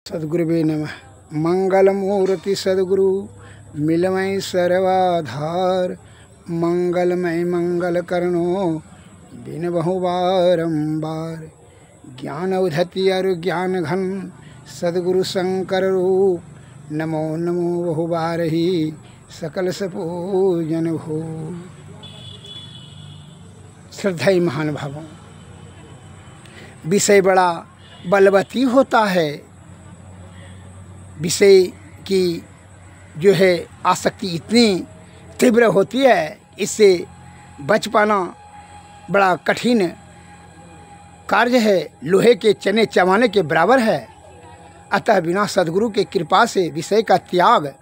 सद्गुरुवे नमः। मंगलमूर्ति सद्गुरु मिलमय सर्वाधार, मंगलमय मंगल करनो बिन बहु बारंबार। ज्ञान उधति अरु ज्ञान घन सद्गुरु शंकर रूप, नमो नमो बहु बारही सकल सपूजन भू। श्रद्धाई महान भावों, विषय बड़ा बलवती होता है। विषय की जो है आसक्ति इतनी तीव्र होती है, इससे बच पाना बड़ा कठिन कार्य है, लोहे के चने चबाने के बराबर है। अतः बिना सद्गुरु के कृपा से विषय का त्याग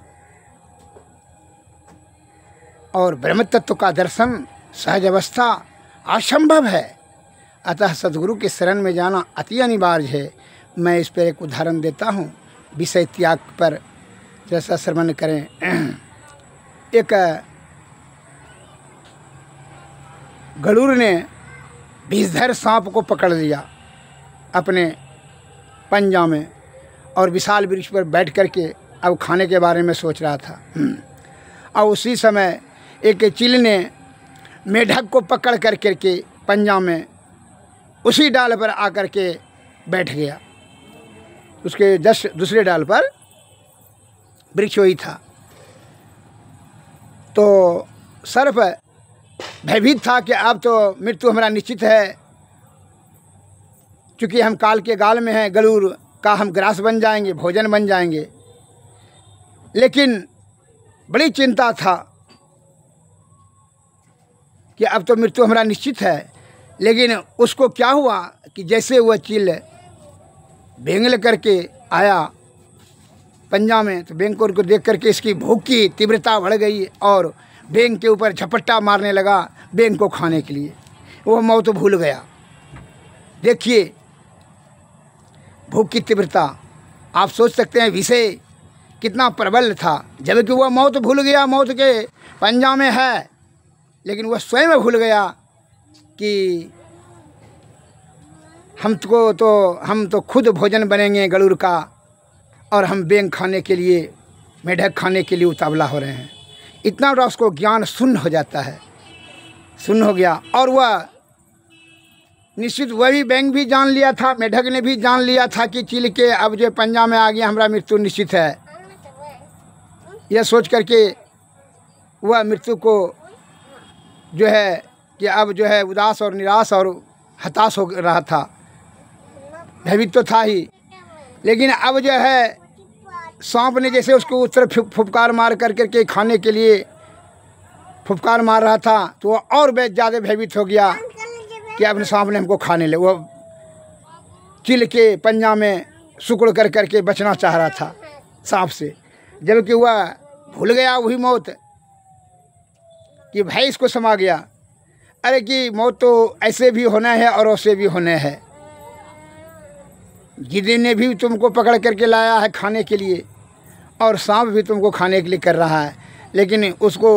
और ब्रह्म तत्व का दर्शन सहज अवस्था असंभव है। अतः सद्गुरु के शरण में जाना अति अनिवार्य है। मैं इस पर एक उदाहरण देता हूँ, विषय त्याग पर जैसा श्रवण करें। एक गरुड़ ने विषधर सांप को पकड़ लिया अपने पंजा में और विशाल वृक्ष पर बैठ करके अब खाने के बारे में सोच रहा था। और उसी समय एक चील ने मेढक को पकड़ कर करके पंजा में उसी डाल पर आकर के बैठ गया। उसके जस्ट दूसरे डाल पर वृक्ष वही था। तो सर्प भयभीत था कि अब तो मृत्यु हमारा निश्चित है, क्योंकि हम काल के गाल में हैं। गरुड़ का हम ग्रास बन जाएंगे, भोजन बन जाएंगे। लेकिन बड़ी चिंता था कि अब तो मृत्यु हमारा निश्चित है। लेकिन उसको क्या हुआ कि जैसे वह चील बेंगल करके आया पंजा में, तो बेंग को देख करके इसकी भूख की तीव्रता बढ़ गई और बेंग के ऊपर झपट्टा मारने लगा बेंग को खाने के लिए। वो मौत भूल गया। देखिए भूख की तीव्रता, आप सोच सकते हैं विषय कितना प्रबल था। जबकि वह मौत भूल गया, मौत के पंजा में है, लेकिन वह स्वयं भूल गया कि हम तो खुद भोजन बनेंगे गरुड़ का, और हम बेंग खाने के लिए, मेढक खाने के लिए उतावला हो रहे हैं। इतना बड़ा उसको ज्ञान शून्य हो जाता है, शून्य हो गया। और वह निश्चित वह भी बेंग भी जान लिया था, मेढक ने भी जान लिया था कि चील के अब जो पंजा में आ गया हमारा मृत्यु निश्चित है। यह सोच करके वह मृत्यु को जो है कि अब जो है उदास और निराश और हताश हो रहा था। भयभीत तो था ही, लेकिन अब जो है सांप ने जैसे उसको उस तरफ फुफकार मार कर करके खाने के लिए फुफकार मार रहा था, तो वह और ज़्यादा भयभीत हो गया कि अब सांप ने हमको खाने ले। वह चील के पंजा में सुकड़ कर करके बचना चाह रहा था सांप से, जबकि वह भूल गया वही मौत कि भाई इसको समा गया। अरे कि मौत तो ऐसे भी होना है और वैसे भी होना है। गिद्ध ने भी तुमको पकड़ करके लाया है खाने के लिए, और सांप भी तुमको खाने के लिए कर रहा है, लेकिन उसको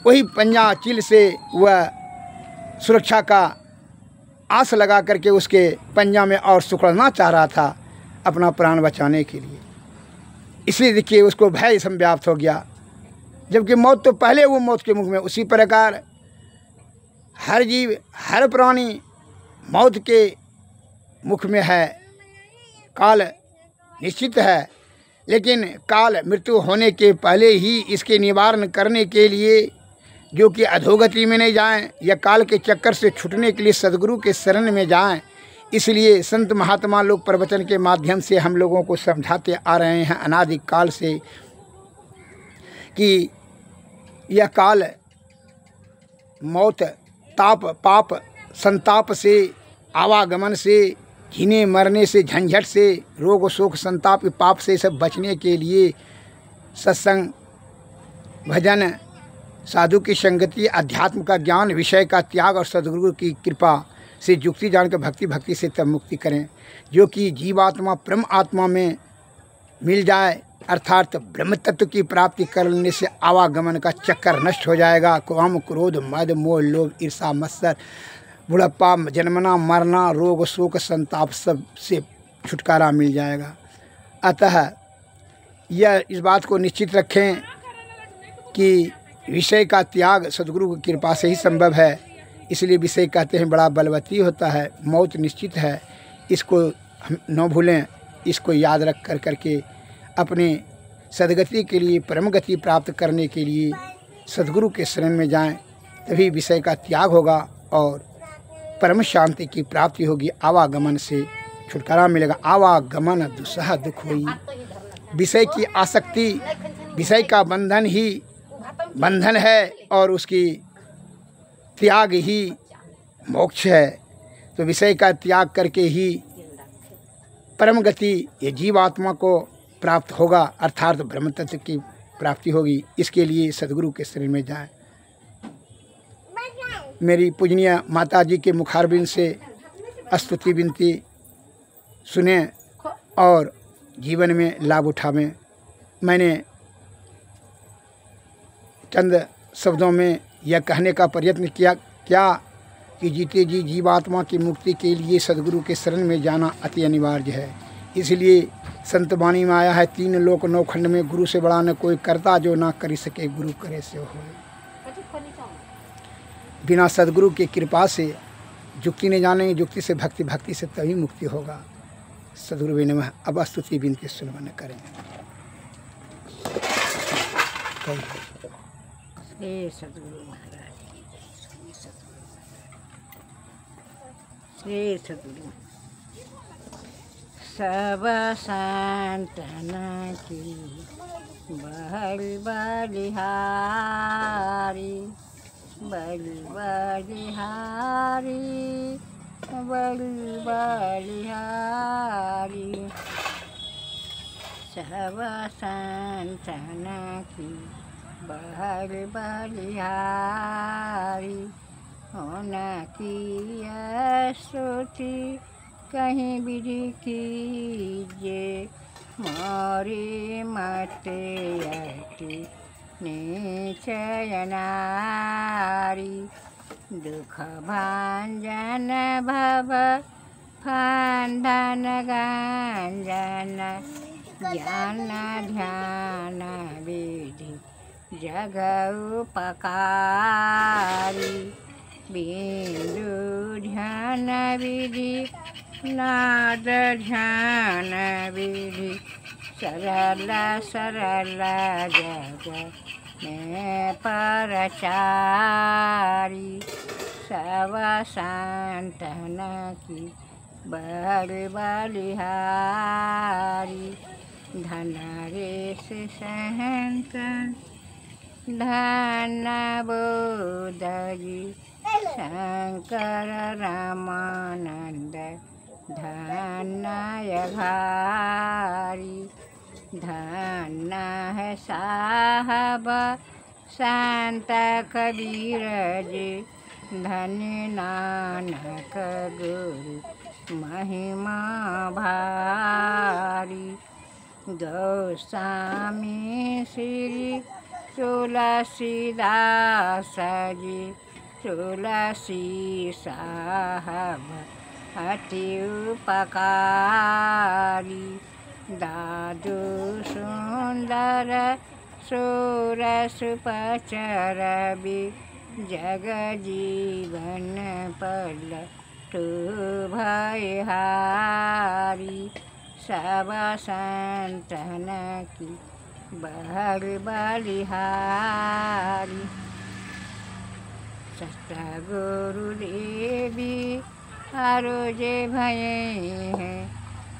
वही पंजा चील से वह सुरक्षा का आस लगा करके उसके पंजा में और सुकड़ना चाह रहा था अपना प्राण बचाने के लिए। इसलिए देखिए उसको भय संव्याप्त हो गया, जबकि मौत तो पहले वो मौत के मुख में। उसी प्रकार हर जीव, हर प्राणी मौत के मुख में है। काल निश्चित है, लेकिन काल मृत्यु होने के पहले ही इसके निवारण करने के लिए, जो कि अधोगति में नहीं जाएं या काल के चक्कर से छूटने के लिए सद्गुरु के शरण में जाएं। इसलिए संत महात्मा लोग प्रवचन के माध्यम से हम लोगों को समझाते आ रहे हैं अनादि काल से कि यह काल मौत, ताप, पाप, संताप से, आवागमन से, जीने मरने से, झंझट से, रोग शोक संताप पाप से सब बचने के लिए सत्संग, भजन, साधु की संगति, अध्यात्म का ज्ञान, विषय का त्याग और सद्गुरु की कृपा से युक्ति जान कर भक्ति से तब मुक्ति करें, जो कि जीवात्मा ब्रह्म आत्मा में मिल जाए, अर्थात ब्रह्म तत्व की प्राप्ति करने से आवागमन का चक्कर नष्ट हो जाएगा। काम, क्रोध, मद, मोह, लोभ, ईर्षा, मत्सर, बुढ़ापा, जन्मना, मरना, रोग शोक संताप सब से छुटकारा मिल जाएगा। अतः यह इस बात को निश्चित रखें कि विषय का त्याग सद्गुरु की कृपा से ही संभव है। इसलिए विषय कहते हैं बड़ा बलवती होता है, मौत निश्चित है। इसको हम न भूलें, इसको याद रख कर करके अपने सद्गति के लिए, परम गति प्राप्त करने के लिए सद्गुरु के शरण में जाएं, तभी विषय का त्याग होगा और परम शांति की प्राप्ति होगी। आवागमन से छुटकारा मिलेगा। आवागमन दुसह दुख हुई। विषय की आसक्ति, विषय का बंधन ही बंधन है और उसकी त्याग ही मोक्ष है। तो विषय का त्याग करके ही परम गति ये जीवात्मा को प्राप्त होगा, अर्थात ब्रह्म तत्व की प्राप्ति होगी। इसके लिए सद्गुरु के शरण में जाएं। मेरी पूजनीय माता जी के मुखारबिंद से स्तुति विनती सुने और जीवन में लाभ उठावें। मैंने चंद शब्दों में यह कहने का प्रयत्न किया कि जीते जी जीवात्मा की मुक्ति के लिए सद्गुरु के शरण में जाना अति अनिवार्य है। इसलिए संत वाणी में आया है, 3 लोक 9 खंड में गुरु से बड़ा न कोई करता, जो ना कर सके गुरु करे से हो। बिना सद्गुरु की कृपा से युक्ति नहीं जानेंगे, युक्ति से भक्ति, भक्ति से तभी मुक्ति होगा। सद्गुरु वे नमः। अब स्तुति विनती सुनवन करें। श्री सद्गुरु महाराज, श्री सद्गुरु। सब सांत्वना की बल बलिहारी, बल बलिहारी, बल बलिहारी। सब सांत्वना की बल बलिहारी, होना की स्तुति कहीं विधि कीजे, मोरी मत अति निश्चय नारी। दुख भांजन भव फांधन गांजन, ज्ञान ध्यान विधि जग उपकारी। बिंदु ध्यान विधि नाद ध्यान विधि, सरल सरल जग में परचारी। सब सांत्वना की बल बलिहारी, धन रेश सहंतन धन बोधजी। शंकर रामानंद धन्य घारी, धन्य है साहब संत कबीर जी। धन्य नानक गुरु महिमा भारी। गोस्वामी श्री तुलसीदास जी, तुलसी साहब अति उपकारी। दादू सुंदर सुरस पचरबी, जग जीवन पल तू भयहारी। सब सांत्वना की बल बलिहारी। सतगुरु देवी आरोजे भये हैं,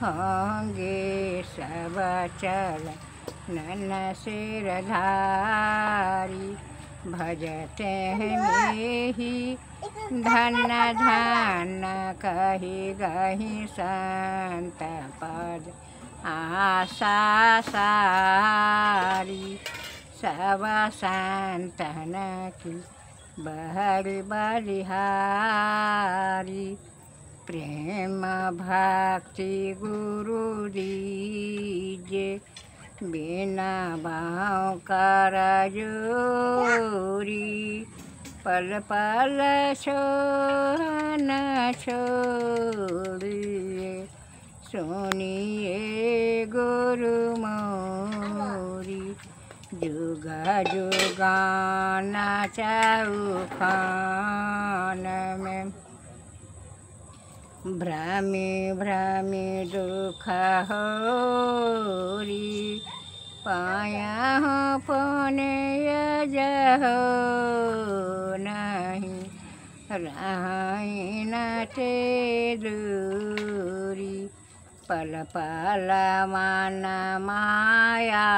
होंगे सब चल नन सिरधारी। भजते हैं मेहि धन धन, कही गही संत पद आशा सारी। सब सांत्वना की बल बलिहारी। प्रेम भक्ति गुरु दीजे, बिना भाव कर जोरी। पल पल सोहन छोड़िए, सुनिए गुरु बाजू गाना चौखान में भ्रमी भ्रमी दुख होरी पाया हो पुण्य जहो नहीं रही न ते दूरी पल पल मन माया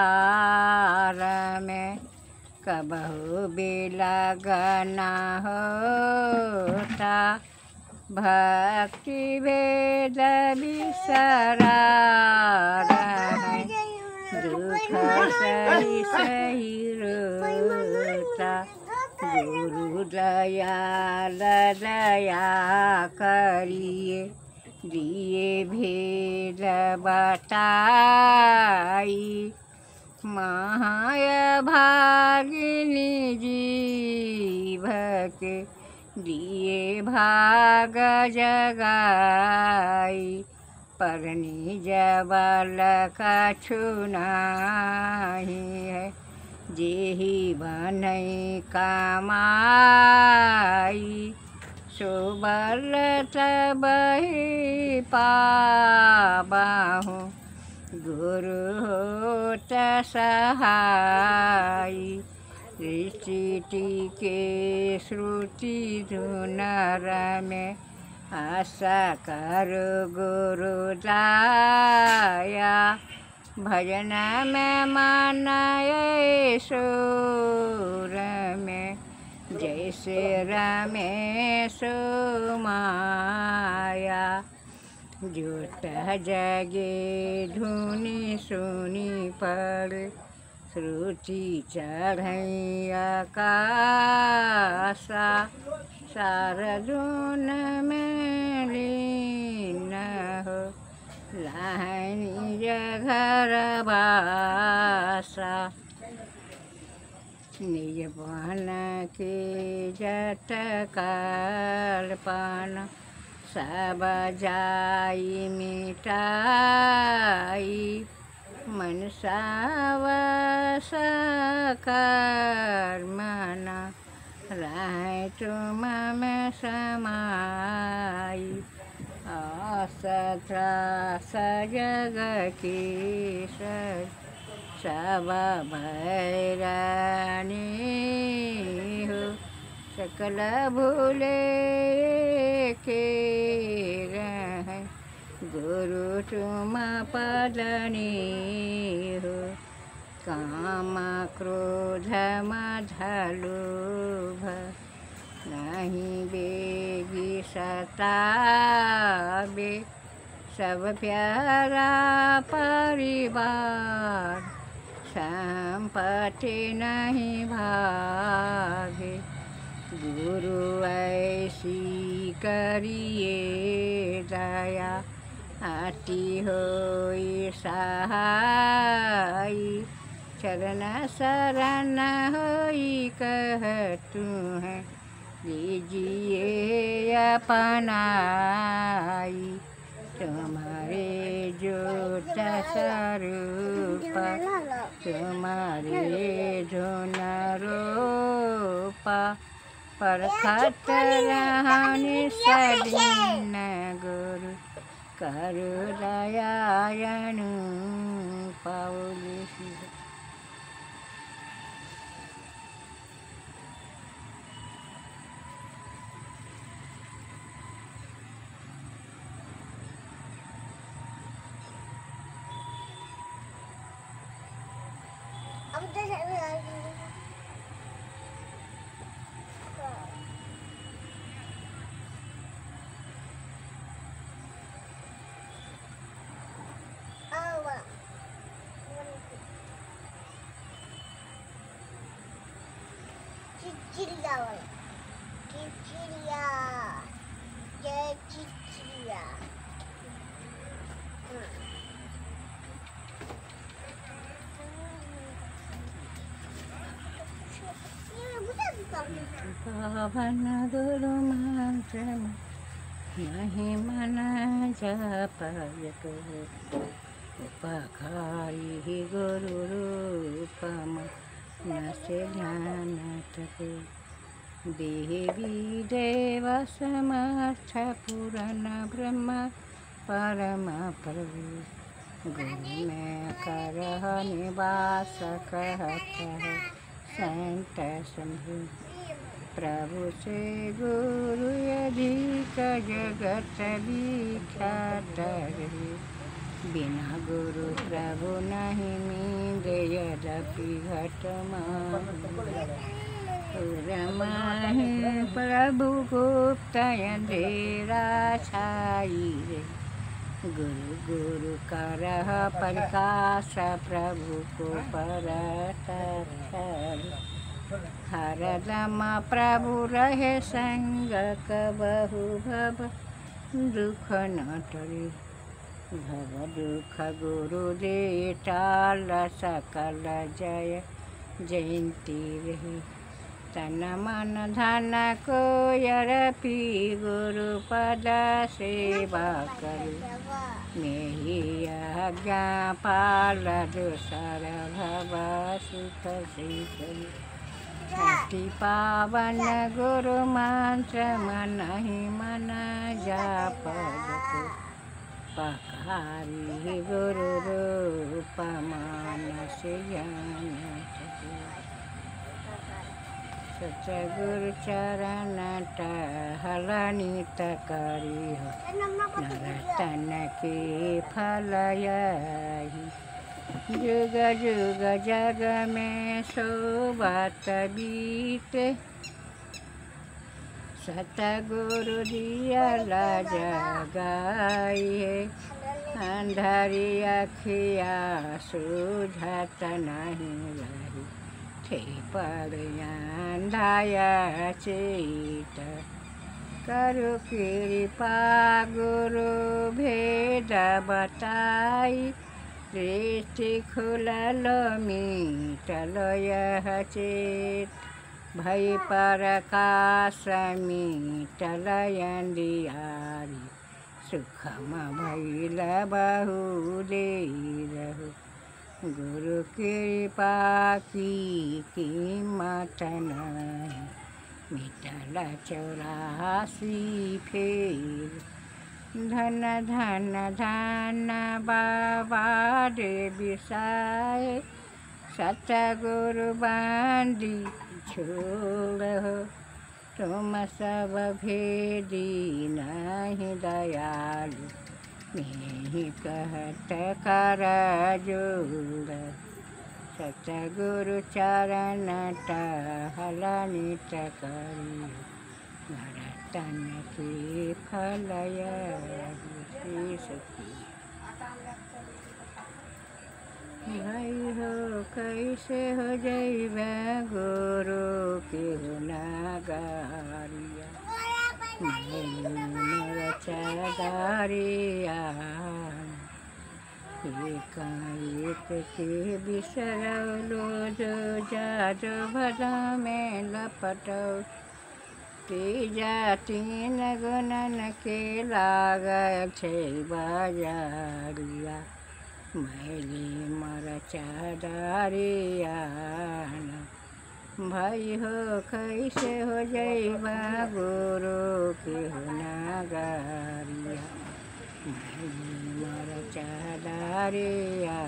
में कबहु बिलगना होता भक्ति भेद बिसरा रहे दुख सही सही रोता गुरु दयाल दया करिए दिए भेद बताई माया भागिनी जीव के दिए भाग जगाई परनी जबल कछु नाही है जेहि बनई कमाई सुबल तबहि पाबाहु गुरु होत सहाई ऋषि के श्रुति धुनर में आशा कर गुरु दाया भजन में मन सुर में जैसे रमेश माया जोत जगे धुनी सुनी पर श्रुति चढ़ई आकाशा सारदून में लीन हो लाहनी घर बासा निज बन के जट कल्पन सब जाई मिटाई मनसा वस कर्मना राय तुम में समाई आसत्रास जग की सब भैरानी हो सकल भूले के रह गुरु तुम पदनी हो काम क्रोध मध लोभ नहीं बेगी सताबे सब प्यारा परिवार संपत्ति नहीं भागे गुरु ऐसी करिए दया आती होई सहाई चरण शरण होई कहतू है लीजिए अपनाई तुम्हारे ज्योत स्वरूप तुम्हारे धुन रूपा परखत रहनि सदीन गुरु करु दयायनु पाउली चिचिरिया वाला चिचिरिया जय चिचिरिया पावन गुरु मंत्र नहीं मन जपयक उपकारी गुरु रूपम न से ध्यान थके। देवी देव समर्थ पूर्ण ब्रह्म परम प्रभु। गुरु में करह निवास कहत है संत शंभु। प्रभु से गुरु अधिक जगत विख्यात रहे। बिना गुरु प्रभु नहीं मींदे यद्यपि घट माही। प्रभु गुप्त अंधेरा छाई रे। गुरु गुरु करह प्रकाश प्रभु को परत हरदम प्रभु रहे संग कबहु भव दुख न टरे। भव दुख गुरु दे टाल सकल जय जयंती रहे। तन मन धन को यरपि गुरु पद सेवा करूँ। मेरी आज्ञा पाल दूसर भव सुख शीतल। अति पावन गुरु मंत्र मन ही मन जाप पखारी। गुरु रूप मानस ज्ञान सतगुरु चरण टहलनित करी। नरतन के फल यही। जुग जुग जग में सोबत बीत। सतगुरु दियला जगाइए। अंधारी अखिया सूझत नहीं रही। थे पर अंधाया चेत। करु कृपा गुरु भेद बताई। दृष्टि खुलल मीटल यह चेत। भई प्रकाश मीटल अंधियारी। सुखम भइल बहु देरहु। गुरु कृपा की कीमत नहीं। मिटल 84 फेर। धन धन धन बाबा रे बिसाए। सतगुरु बांधी छोड़ो। तुम सब भेदी नहीं दयालु। मैं कहत कर जोड़। सतगुरु चरण टहलनित करी। नरतन के फल यही सखी। भाई हो कैसे हो जइबे गुरु के नगरिया। मोर चदारिया। एकाएक के बिसरलो जो जादो भदा में लपटो। तीजा 3 गुणन के लागल छे बाजारिया। मैली मर चदारिया। भाई हो कैसे हो जइबा गुरु के नगरिया। मैली मर चदारिया।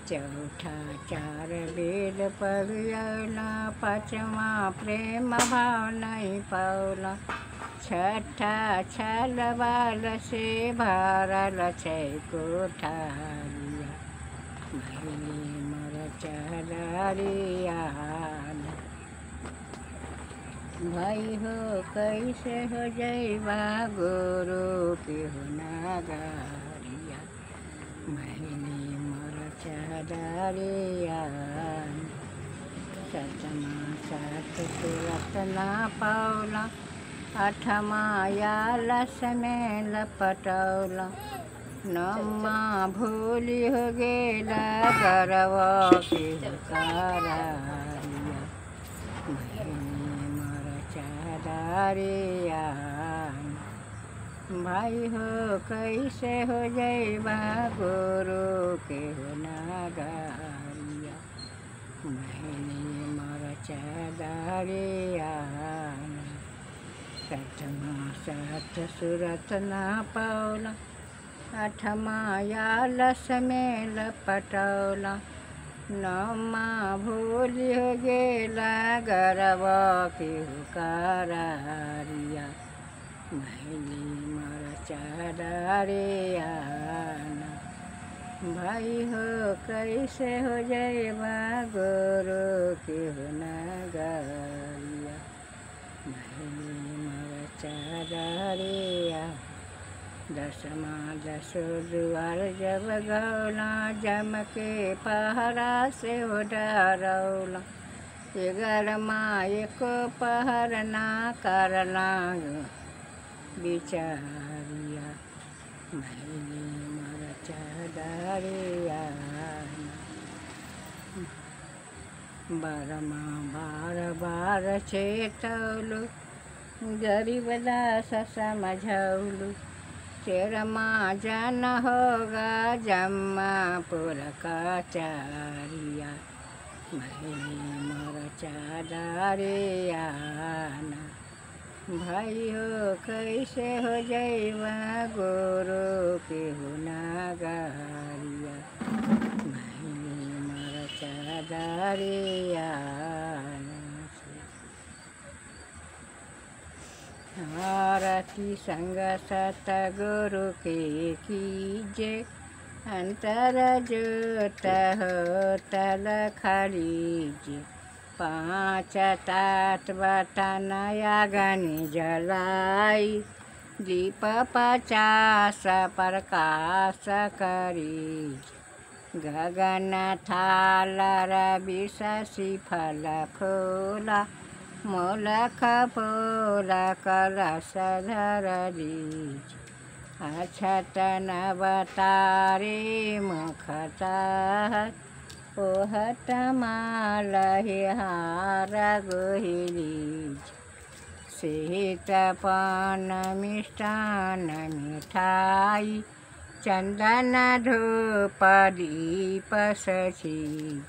चौथा 4 वेद पढ़ियला। 5वां प्रेम भाव नहीं पौला। 6ठा छल बाल से भरल छै कोठारिया। मैली मर चदारिया। भाई हो कैसे हो जइबा गुरु के नगरिया। मैली मर चदारिया। 7वां 7 सूरत ना पौला। 8वां यालस में लपटौला। 9वां भूली हो गेला गरवा के करारिया। मैली मर चदारिया। भाई हो कैसे हो जइबा गुरु के नगरिया। महिनी मरचा दारियाना सतमा सत सुरत ना पावला आठमा या लसमेल पटवला नवमा भूली हो गेला गरबा की हुकारिया महिनी मरचा दारियाना भाई हो कैसे हो जाएगा गोरो के हो नगरिया महिनी मरचा दारिया दसमा दसो दुआर जब गौला जम के पहरा से हो डरौला 11मा एको पहर ना करला बिचारिया महिनी मरचा दारियाना 12मा बार बार चेतौलु गरीब दास समझौलु 13मा जन होगा जम्मा पुर कचरिया महिनी मरचा दारियाना भाई हो कैसे हो जाइबा गोरो के हो नगरिया महिनी मरचा दारियाना आरती संग सतगुरु के कीजे अंतर जोत हो तल खरीजे 5 तात बटन अग्नि जलाई दीप 50 प्रकाश करी गगन थाल रवि शशि फल फूला मोलख फूल कलश धर दीज अक्षत नवतारे मुखतः ओहत माल हार गोहिलीज शीत पान मिष्टान मिठाई चंदन धूप दीप सचीज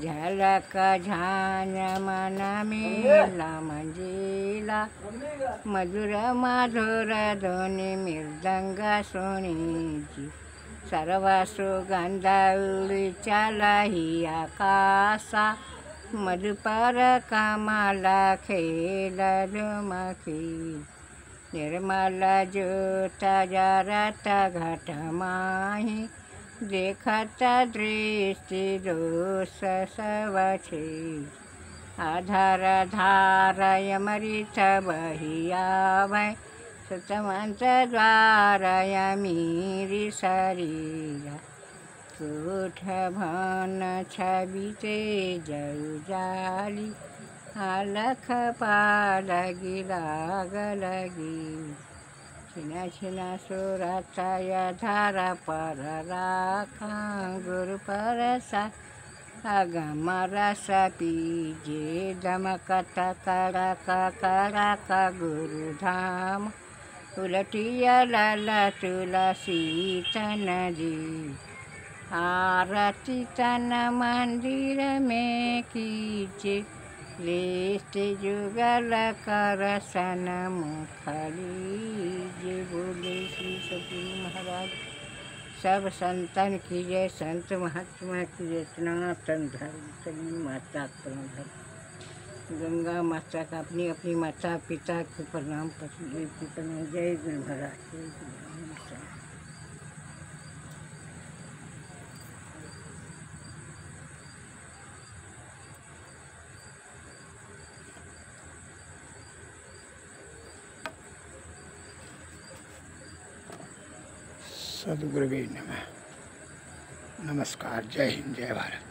झलक झांझ मन मेला मंजिला मधुर मधुर ध्वनि मृदंग सुनीजी सर्व सुगंध उड़ी चलही आकाशा मधुपर कमल खेल झुमकी निर्मल ज्योत जरत घट माही देखत दृष्टि दोष सब छीज आधार धार अमृत बहियावै सतमंत द्वार अमीरी शरीर कूठ भन छबिते जउजाली आलख पालगी लाग लगी छिना छिना सुरत धार पर राखा गुरु पर सा अगम रस पीजे दमकत करक करक गुरु धाम उलटिया लल तुलसी तन दी आरती तन मंदिर में कीजे लेस्ट जुगल कर सन मुखली बोले श्री सतगुरु महाराज सब संतन की जय संत महात्मा की जय सनातन धर्म सभी माता प्रणाम गंगा माता का अपनी अपनी माता पिता को प्रणाम पति की प्रणाम जय गुरु महाराज जय गुरु महाराज। सद्गुरुवे नमः। नमस्कार। जय हिंद, जय भारत।